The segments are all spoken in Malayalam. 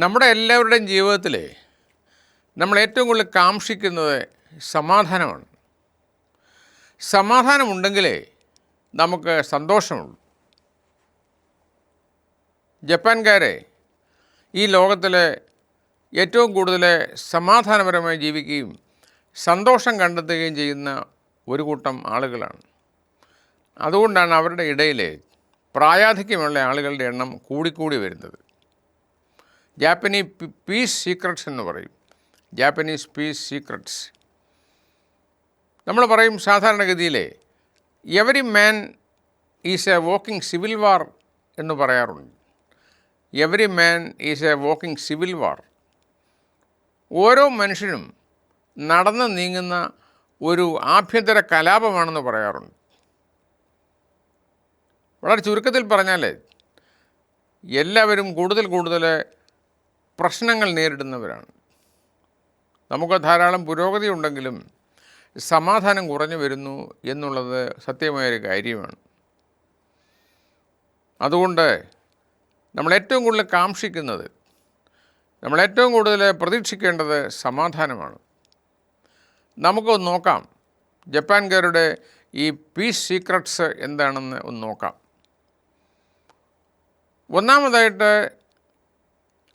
നമ്മുടെ എല്ലാവരുടെയും ജീവിതത്തിൽ നമ്മൾ ഏറ്റവും കൂടുതൽ കാക്ഷിക്കുന്നത് സമാധാനമാണ്. സമാധാനമുണ്ടെങ്കിലേ നമുക്ക് സന്തോഷമുള്ളൂ. ജപ്പാൻകാരെ ഈ ലോകത്തിലെ ഏറ്റവും കൂടുതൽ സമാധാനപരമായി ജീവിക്കുകയും സന്തോഷം കണ്ടെത്തുകയും ചെയ്യുന്ന ഒരു കൂട്ടം ആളുകളാണ്. അതുകൊണ്ടാണ് അവരുടെ ഇടയിൽ പ്രായാധിക്യമുള്ള ആളുകളുടെ എണ്ണം കൂടിക്കൂടി വരുന്നത്. ജാപ്പനീസ് പീസ് സീക്രട്സ് എന്ന് പറയും. Japanese peace secrets. നമ്മൾ പറയും സാധാരണഗതിയിൽ every man is a walking civil war എന്ന് പറയാറുണ്ട്. Every man is a walking civil war. ഓരോ മനുഷ്യനും നടന്ന് നീങ്ങുന്ന ഒരു ആഭ്യന്തര കലാപമാണെന്ന് പറയാറുണ്ട്. വളരെ ചുരുക്കത്തിൽ പറഞ്ഞാൽ എല്ലാവരും കൂടുതൽ പ്രശ്നങ്ങൾ നേരിടുന്നവരാണ്. നമുക്ക് ധാരാളം പുരോഗതി ഉണ്ടെങ്കിലും സമാധാനം കുറഞ്ഞു വരുന്നു എന്നുള്ളത് സത്യമായൊരു കാര്യമാണ്. അതുകൊണ്ട് നമ്മളേറ്റവും കൂടുതൽ കാക്ഷിക്കുന്നത്, നമ്മളേറ്റവും കൂടുതൽ പ്രതീക്ഷിക്കേണ്ടത് സമാധാനമാണ്. നമുക്കൊന്ന് നോക്കാം ജപ്പാൻകാരുടെ ഈ പീസ് സീക്രട്സ് എന്താണെന്ന് ഒന്ന് നോക്കാം. ഒന്നാമതായിട്ട്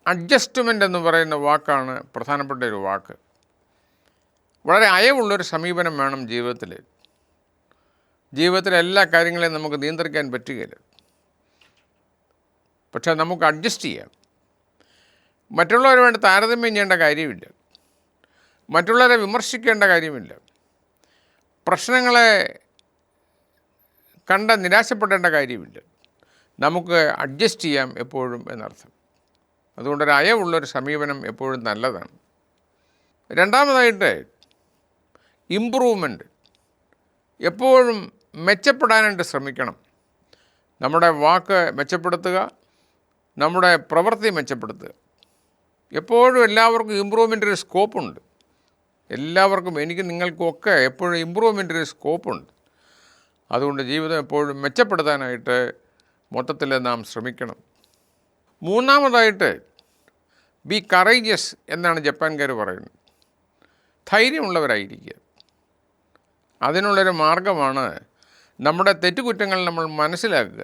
അഡ്ജസ്റ്റ്മെൻ്റ് എന്ന് പറയുന്ന വാക്കാണ് പ്രധാനപ്പെട്ട ഒരു വാക്ക്. വളരെ അയവുള്ളൊരു സമീപനം വേണം ജീവിതത്തിൽ. ജീവിതത്തിലെ എല്ലാ കാര്യങ്ങളെയും നമുക്ക് നിയന്ത്രിക്കാൻ പറ്റുകയില്ല. പക്ഷേ നമുക്ക് അഡ്ജസ്റ്റ് ചെയ്യാം. മറ്റുള്ളവരുമായിട്ട് താരതമ്യം ചെയ്യേണ്ട കാര്യമില്ല. മറ്റുള്ളവരെ വിമർശിക്കേണ്ട കാര്യമില്ല. പ്രശ്നങ്ങളെ കണ്ട് നിരാശപ്പെടേണ്ട കാര്യമില്ല. നമുക്ക് അഡ്ജസ്റ്റ് ചെയ്യാം എപ്പോഴും എന്നർത്ഥം. അതുകൊണ്ടൊരു അയവുള്ളൊരു സമീപനം എപ്പോഴും നല്ലതാണ്. രണ്ടാമതായിട്ട് ഇമ്പ്രൂവ്മെൻറ്റ്. എപ്പോഴും മെച്ചപ്പെടാനായിട്ട് ശ്രമിക്കണം. നമ്മുടെ വാക്ക് മെച്ചപ്പെടുത്തുക, നമ്മുടെ പ്രവൃത്തി മെച്ചപ്പെടുത്തുക. എപ്പോഴും എല്ലാവർക്കും ഇമ്പ്രൂവ്മെൻറ്റിന് സ്കോപ്പുണ്ട്. എല്ലാവർക്കും, എനിക്കും നിങ്ങൾക്കുമൊക്കെ എപ്പോഴും ഇമ്പ്രൂവ്മെൻറ്റിന് സ്കോപ്പുണ്ട്. അതുകൊണ്ട് ജീവിതം എപ്പോഴും മെച്ചപ്പെടുത്താനായിട്ട് മൊത്തത്തിൽ നാം ശ്രമിക്കണം. മൂന്നാമതായിട്ട് ബി കറേജിയസ് എന്നാണ് ജപ്പാൻകാർ പറയുന്നത്. ധൈര്യമുള്ളവരായിരിക്കുക. അതിനുള്ളൊരു മാർഗമാണ് നമ്മുടെ തെറ്റുകുറ്റങ്ങൾ നമ്മൾ മനസ്സിലാക്കുക.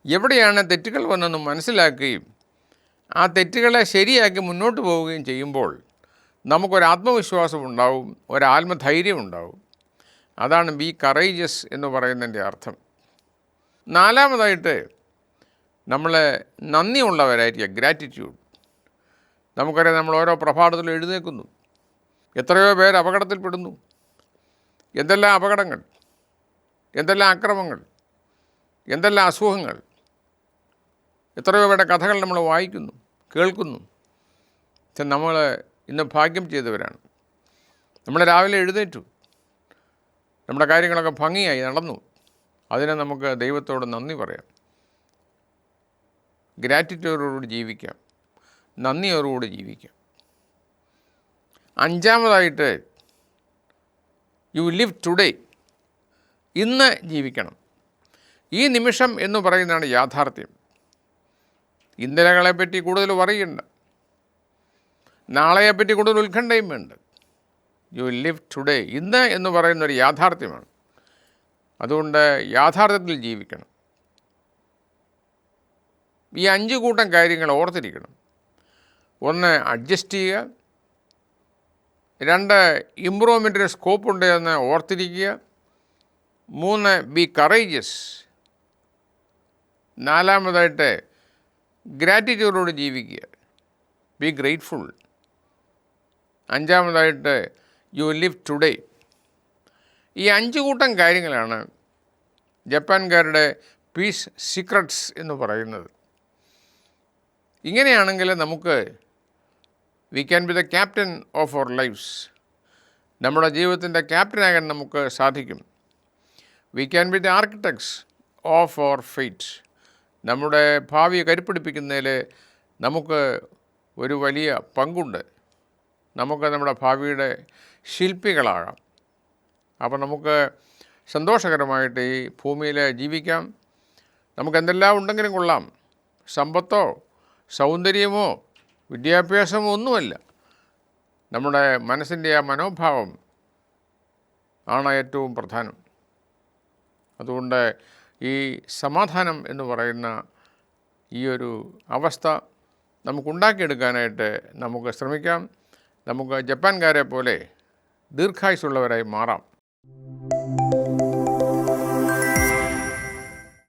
എവിടെയാണ് തെറ്റുകൾ വന്നെന്ന് മനസ്സിലാക്കുകയും ആ തെറ്റുകളെ ശരിയാക്കി മുന്നോട്ട് പോവുകയും ചെയ്യുമ്പോൾ നമുക്കൊരാത്മവിശ്വാസം ഉണ്ടാവും, ഒരാത്മധൈര്യം ഉണ്ടാവും. അതാണ് ബി കറേജിയസ് എന്ന് പറയുന്നതിൻ്റെ അർത്ഥം. നാലാമതായിട്ട് നമ്മൾ നന്ദിയുള്ളവരായിരിക്കുക, ഗ്രാറ്റിറ്റ്യൂഡ്. നമുക്കറിയാം, നമ്മൾ ഓരോ പ്രഭാതത്തിലും എഴുന്നേൽക്കുന്നു, എത്രയോ പേർ അപകടത്തിൽപ്പെടുന്നു. എന്തെല്ലാം അപകടങ്ങൾ, എന്തെല്ലാം അക്രമങ്ങൾ, എന്തെല്ലാം അസുഖങ്ങൾ. എത്രയോ പേരുടെ കഥകൾ നമ്മൾ വായിക്കുന്നു, കേൾക്കുന്നു. പക്ഷെ നമ്മൾ ഇന്ന് ഭാഗ്യം ചെയ്തവരാണ്. നമ്മൾ രാവിലെ എഴുന്നേറ്റു, നമ്മുടെ കാര്യങ്ങളൊക്കെ ഭംഗിയായി നടന്നു. അതിനെ നമുക്ക് ദൈവത്തോട് നന്ദി പറയാം. ഗ്രാറ്റിറ്റ്യൂഡോടുകൂടി ജീവിക്കാം, നന്ദിയോടുകൂടി ജീവിക്കാം. അഞ്ചാമതായിട്ട് യു ലിവ് ടുഡേ. ഇന്ന് ജീവിക്കണം. ഈ നിമിഷം എന്ന് പറയുന്നതാണ് യാഥാർത്ഥ്യം. ഇന്നലകളെപ്പറ്റി കൂടുതൽ പറയണ്ട, നാളെയെപ്പറ്റി കൂടുതൽ ഉത്കണ്ഠയും വേണ്ട. You live today. ഇന്ന് എന്ന് പറയുന്നൊരു യാഥാർത്ഥ്യമാണ്. അതുകൊണ്ട് യാഥാർത്ഥ്യത്തിൽ ജീവിക്കണം. ഈ 5 കൂട്ടം കാര്യങ്ങൾ ഓർത്തിരിക്കണം. 1, അഡ്ജസ്റ്റ് ചെയ്യുക. 2, ഇമ്പ്രൂവ്മെൻറ്റിന് സ്കോപ്പുണ്ട് എന്ന് ഓർത്തിരിക്കുക. 3, ബി കറേജിയസ്. 4, ഗ്രാറ്റിറ്റ്യൂഡോട് ജീവിക്കുക, B grateful. 5, you live today. ഈ 5 കൂട്ടം കാര്യങ്ങളാണ് ജപ്പാൻകാരുടെ പീസ് സീക്രട്സ് എന്ന് പറയുന്നത്. ഇങ്ങനെയാണെങ്കിൽ നമുക്ക് we can be the captain of our lifes. നമ്മുടെ ജീവിതത്തിൻ്റെ ക്യാപ്റ്റനാകാൻ നമുക്ക് സാധിക്കും. We can be the architects of our fate. നമ്മുടെ ഭാവിയെ കരുപ്പിടിപ്പിക്കുന്നതിൽ നമുക്ക് ഒരു വലിയ പങ്കുണ്ട്. നമുക്ക് നമ്മുടെ ഭാവിയുടെ ശില്പികളാകാം. അപ്പോൾ നമുക്ക് സന്തോഷകരമായിട്ട് ഈ ഭൂമിയിൽ ജീവിക്കാം. നമുക്ക് എന്തെല്ലാം ഉണ്ടെങ്കിലും കൊള്ളാം. സമ്പത്തോ സൗന്ദര്യമോ വിദ്യാഭ്യാസമോ ഒന്നുമല്ല. നമ്മുടെ മനസ്സിൻ്റെ ആ മനോഭാവം ആണ് ഏറ്റവും പ്രധാനം. അതുകൊണ്ട് ഈ സമാധാനം എന്ന് പറയുന്ന ഈ ഒരു അവസ്ഥ നമുക്കുണ്ടാക്കിയെടുക്കാനായിട്ട് നമുക്ക് ശ്രമിക്കാം. നമുക്ക് ജപ്പാൻകാരെ പോലെ ദീർഘായുസ്സുള്ളവരായി മാറാം.